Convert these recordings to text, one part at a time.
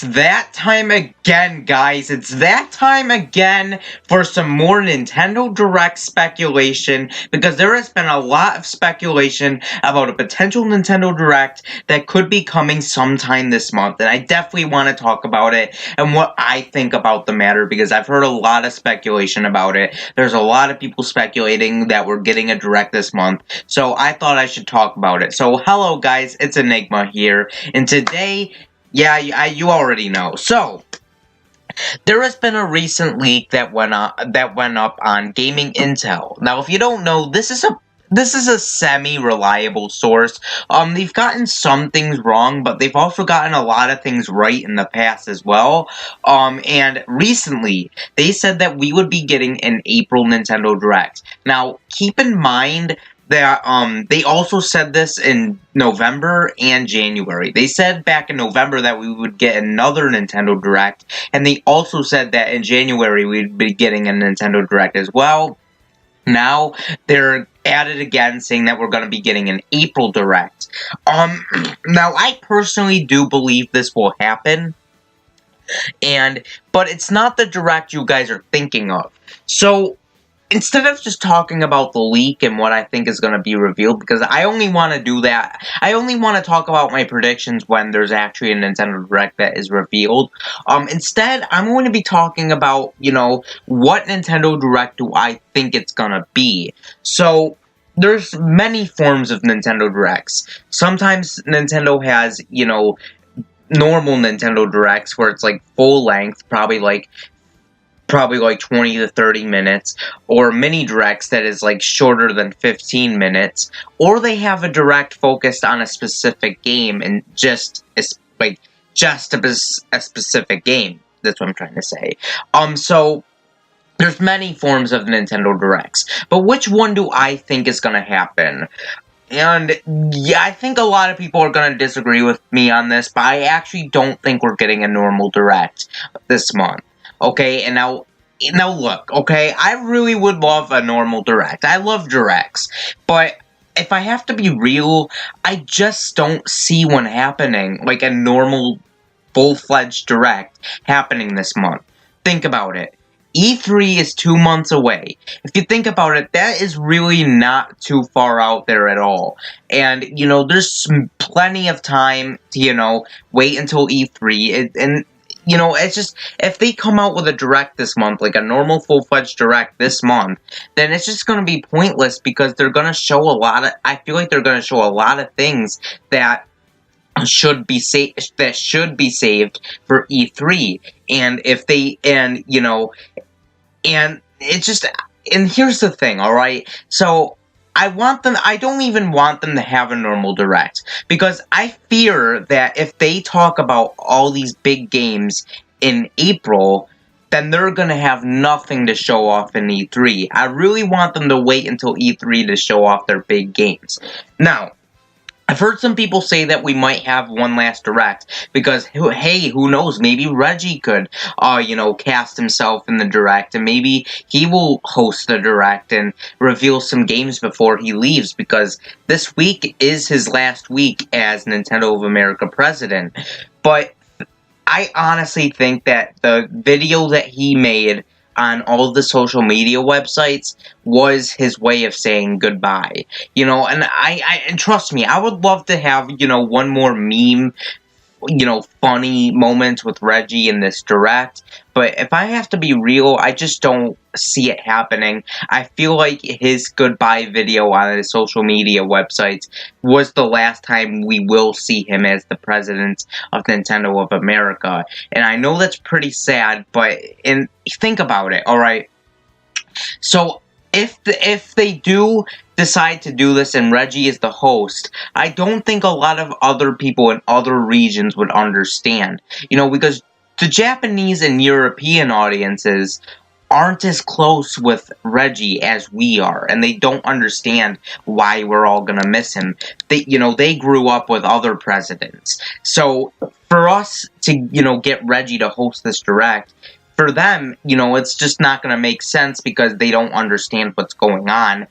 that time again, guys. It's that time again for some more Nintendo Direct speculation, because there has been a lot of speculation about a potential Nintendo Direct that could be coming sometime this month, and I definitely want to talk about it and what I think about the matter, because I've heard a lot of speculation about it. There's a lot of people speculating that we're getting a Direct this month, so I thought I should talk about it. So hello guys, it's Enigma here, and today, yeah, you already know. So, there has been a recent leak that went up on Gaming Intel. Now, if you don't know, this is a semi-reliable source. They've gotten some things wrong, but they've also gotten a lot of things right in the past as well. And recently, they said that we would be getting an April Nintendo Direct. Now, keep in mind that, they also said this in November and January. They said back in November that we would get another Nintendo Direct, and they also said that in January we'd be getting a Nintendo Direct as well. Now, they're at it again, saying that we're going to be getting an April Direct. Now, I personally do believe this will happen, but it's not the Direct you guys are thinking of. So, instead of just talking about the leak and what I think is going to be revealed, because I only want to do that, I only want to talk about my predictions when there's actually a Nintendo Direct that is revealed. Instead, I'm going to be talking about, what Nintendo Direct do I think it's going to be. So, there's many forms of Nintendo Directs. Sometimes Nintendo has, normal Nintendo Directs where it's like full length, probably like 20 to 30 minutes, or mini directs that is like shorter than 15 minutes, or they have a direct focused on a specific game and just a specific game. That's what I'm trying to say. So there's many forms of Nintendo Directs, but which one do I think is gonna happen? And yeah, I think a lot of people are gonna disagree with me on this, but I actually don't think we're getting a normal Direct this month. Okay, and now look, okay, I really would love a normal Direct. I love Directs, but if I have to be real, I just don't see one happening, like a normal, full-fledged Direct happening this month. Think about it. E3 is 2 months away. If you think about it, that is really not too far out there at all. And, there's plenty of time to, wait until E3, it's just, if they come out with a Direct this month, like a normal full-fledged Direct this month, then it's just going to be pointless, because they're going to show I feel like they're going to show a lot of things that should be saved for E3, and and here's the thing, alright, so, I don't even want them to have a normal Direct, because I fear that if they talk about all these big games in April, then they're gonna have nothing to show off in E3. I really want them to wait until E3 to show off their big games. Now, I've heard some people say that we might have one last Direct, because, hey, who knows, maybe Reggie could, cast himself in the Direct, and maybe he will host the Direct and reveal some games before he leaves, because this week is his last week as Nintendo of America president. But I honestly think that the video that he made on all of the social media websites was his way of saying goodbye. And trust me, I would love to have, one more meme, funny moments with Reggie in this Direct, but if I have to be real, I just don't see it happening. I feel like his goodbye video on his social media websites was the last time we will see him as the president of Nintendo of America, and I know that's pretty sad, but think about it, alright? So, if they do decide to do this and Reggie is the host, I don't think a lot of other people in other regions would understand. Because the Japanese and European audiences aren't as close with Reggie as we are, and they don't understand why we're all gonna miss him. They grew up with other presidents. So, for us to, get Reggie to host this Direct, for them, it's just not going to make sense because they don't understand what's going on.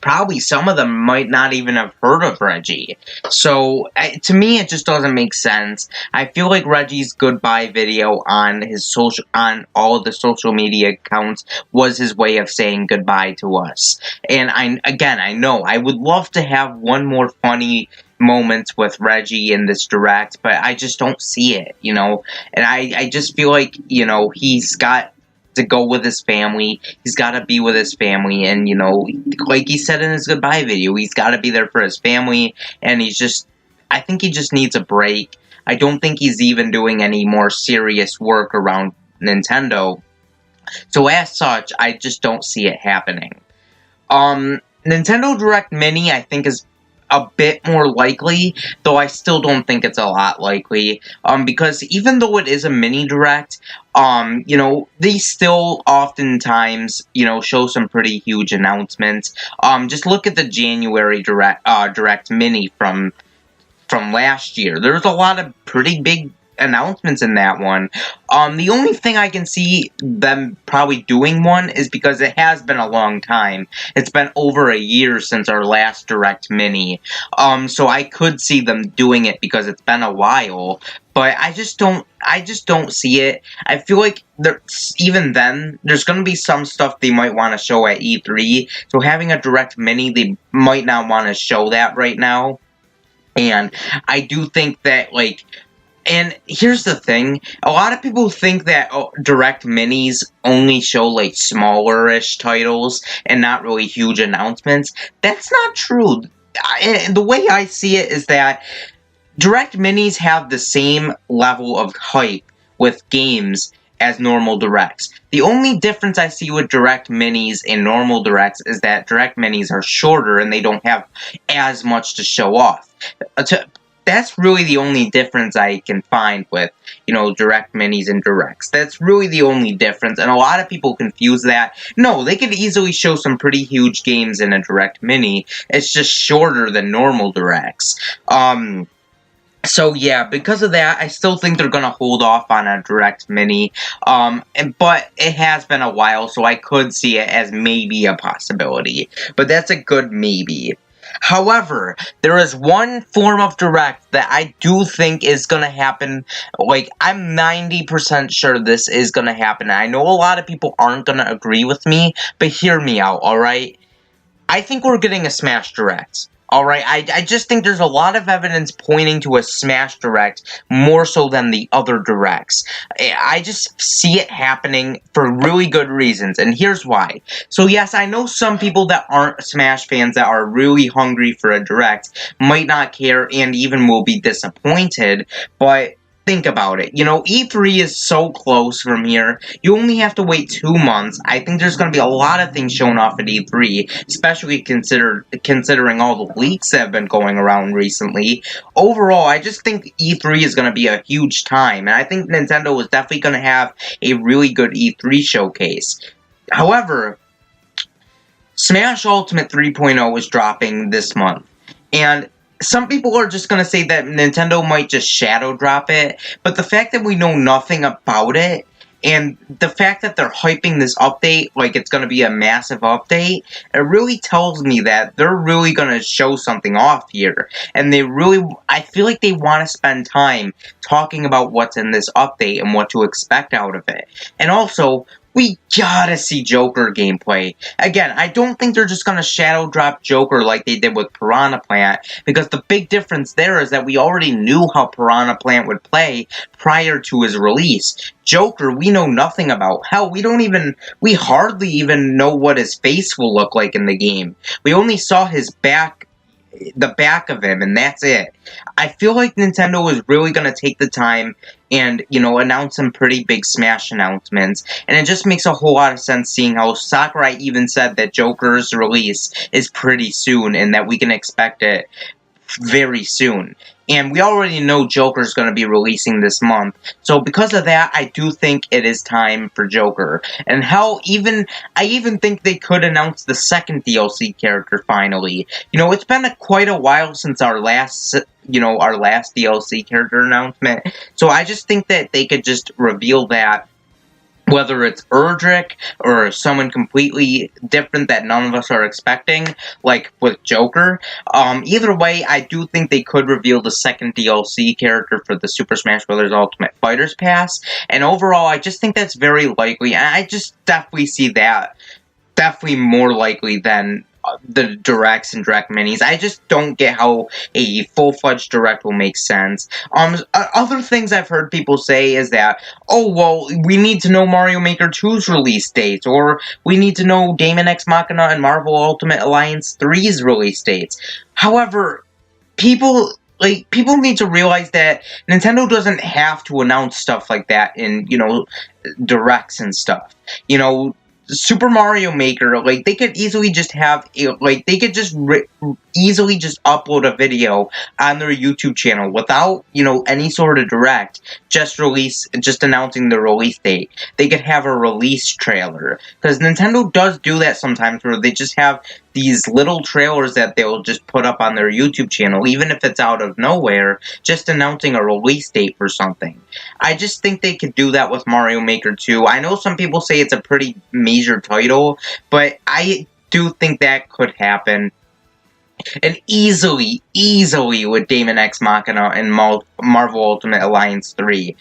Probably some of them might not even have heard of Reggie. So, to me, it just doesn't make sense. I feel like Reggie's goodbye video on on all of the social media accounts was his way of saying goodbye to us. And I know I would love to have one more funny moments with Reggie in this direct, but I just don't see it, and I just feel like, he's got to go with his family, he's got to be with his family, and, like he said in his goodbye video, he's got to be there for his family, and I think he just needs a break. I don't think he's even doing any more serious work around Nintendo, so as such, I just don't see it happening. Nintendo Direct Mini, I think, is a bit more likely, though I still don't think it's a lot likely, because even though it is a mini direct, they still oftentimes, show some pretty huge announcements. Just look at the January direct mini from last year. There's a lot of pretty big announcements in that one. The only thing I can see them probably doing one is because it has been a long time. It's been over a year since our last Direct Mini. So I could see them doing it because it's been a while. But I just don't see it. I feel like even then, there's going to be some stuff they might want to show at E3. So having a Direct Mini, they might not want to show that right now. And I do think that, and here's the thing, a lot of people think that Direct Minis only show, smaller-ish titles and not really huge announcements. That's not true. The way I see it is that Direct Minis have the same level of hype with games as normal Directs. The only difference I see with Direct Minis and normal Directs is that Direct Minis are shorter and they don't have as much to show off. That's really the only difference I can find with, Direct Minis and Directs. That's really the only difference, and a lot of people confuse that. No, they could easily show some pretty huge games in a Direct Mini. It's just shorter than normal Directs. So yeah, because of that, I still think they're gonna hold off on a Direct Mini, but it has been a while, so I could see it as maybe a possibility. But that's a good maybe. However, there is one form of Direct that I do think is gonna happen. I'm 90% sure this is gonna happen. I know a lot of people aren't gonna agree with me, but hear me out, alright? I think we're getting a Smash Direct. Alright, I just think there's a lot of evidence pointing to a Smash Direct more so than the other Directs. I just see it happening for really good reasons, and here's why. So yes, I know some people that aren't Smash fans that are really hungry for a Direct might not care and even will be disappointed, but think about it. E3 is so close from here. You only have to wait 2 months. I think there's going to be a lot of things shown off at E3, especially considering all the leaks that have been going around recently. Overall, I just think E3 is going to be a huge time, and I think Nintendo is definitely going to have a really good E3 showcase. However, Smash Ultimate 3.0 is dropping this month, and some people are just going to say that Nintendo might just shadow drop it, but the fact that we know nothing about it, and the fact that they're hyping this update like it's going to be a massive update, it really tells me that they're really going to show something off here. And I feel like they want to spend time talking about what's in this update and what to expect out of it. And also, we gotta see Joker gameplay. Again, I don't think they're just gonna shadow drop Joker like they did with Piranha Plant, because the big difference there is that we already knew how Piranha Plant would play prior to his release. Joker, we know nothing about. Hell, we hardly even know what his face will look like in the game. We only saw the back of him, and that's it. I feel like Nintendo is really going to take the time and, announce some pretty big Smash announcements, and it just makes a whole lot of sense seeing how Sakurai even said that Joker's release is pretty soon, and that we can expect it very soon. And we already know Joker's going to be releasing this month. So because of that, I do think it is time for Joker. And hell, I even think they could announce the second DLC character finally. It's been quite a while since our last DLC character announcement. So I just think that they could just reveal that whether it's Erdrick or someone completely different that none of us are expecting, like with Joker. Either way, I do think they could reveal the second DLC character for the Super Smash Bros. Ultimate Fighters Pass, and overall, I just think that's very likely, and I just definitely see that definitely more likely than the directs and direct minis. I just don't get how a full-fledged direct will make sense. Other things I've heard people say is that, oh, well, we need to know Mario Maker 2's release dates, or we need to know Daemon X Machina and Marvel Ultimate Alliance 3's release dates. However, people need to realize that Nintendo doesn't have to announce stuff like that in, directs and stuff. Super Mario Maker, they could easily just have, they could just easily just upload a video on their YouTube channel without, any sort of direct, just announcing the release date. They could have a release trailer, because Nintendo does do that sometimes, where they just have these little trailers that they'll just put up on their YouTube channel, even if it's out of nowhere, just announcing a release date for something. I just think they could do that with Mario Maker 2. I know some people say it's a pretty major title, but I do think that could happen. And easily with Daemon X Machina and Marvel Ultimate Alliance 3.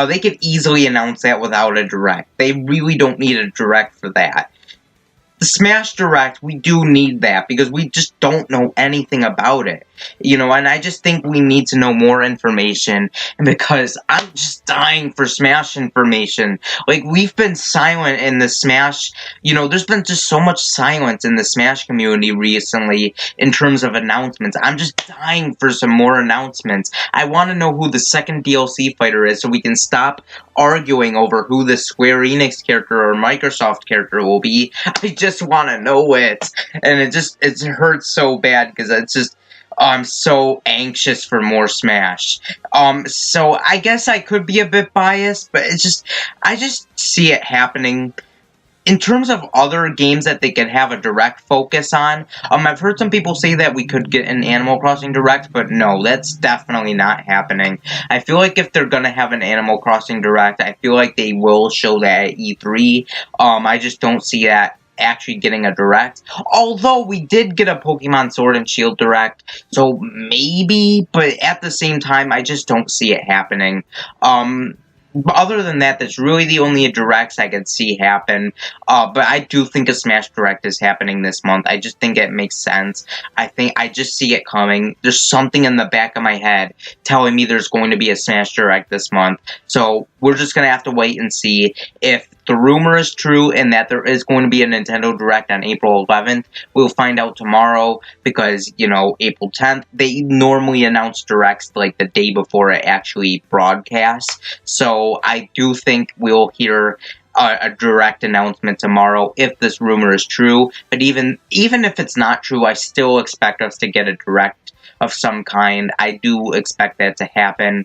They could easily announce that without a direct. They really don't need a direct for that. The Smash Direct, we do need that, because we just don't know anything about it. And I just think we need to know more information, and because I'm just dying for Smash information. We've been silent in the Smash, there's been just so much silence in the Smash community recently in terms of announcements. I'm just dying for some more announcements. I want to know who the second DLC fighter is, so we can stop arguing over who the Square Enix character or Microsoft character will be. I just want to know it, and it hurts so bad, because I'm so anxious for more Smash. So I guess I could be a bit biased, but I just see it happening. In terms of other games that they could have a direct focus on, I've heard some people say that we could get an Animal Crossing direct, but no, that's definitely not happening. I feel like if they're gonna have an Animal Crossing direct, I feel like they will show that at E3. I just don't see that actually getting a direct. Although we did get a Pokemon Sword and Shield direct, so maybe, but at the same time, I just don't see it happening. But other than that, that's really the only directs I could see happen. But I do think a Smash Direct is happening this month. I just think it makes sense. I just see it coming. There's something in the back of my head telling me there's going to be a Smash Direct this month. So we're just going to have to wait and see if the rumor is true and that there is going to be a Nintendo Direct on April 11th. We'll find out tomorrow, because, April 10th, they normally announce Directs the day before it actually broadcasts. So I do think we'll hear a direct announcement tomorrow if this rumor is true. But even if it's not true, I still expect us to get a direct of some kind. I do expect that to happen.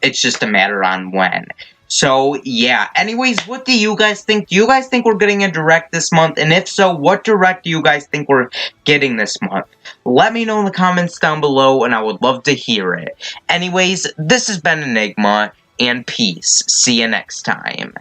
It's just a matter on when. So, yeah. Anyways, what do you guys think? Do you guys think we're getting a direct this month? And if so, what direct do you guys think we're getting this month? Let me know in the comments down below, and I would love to hear it. Anyways, this has been Enigma, and peace. See you next time.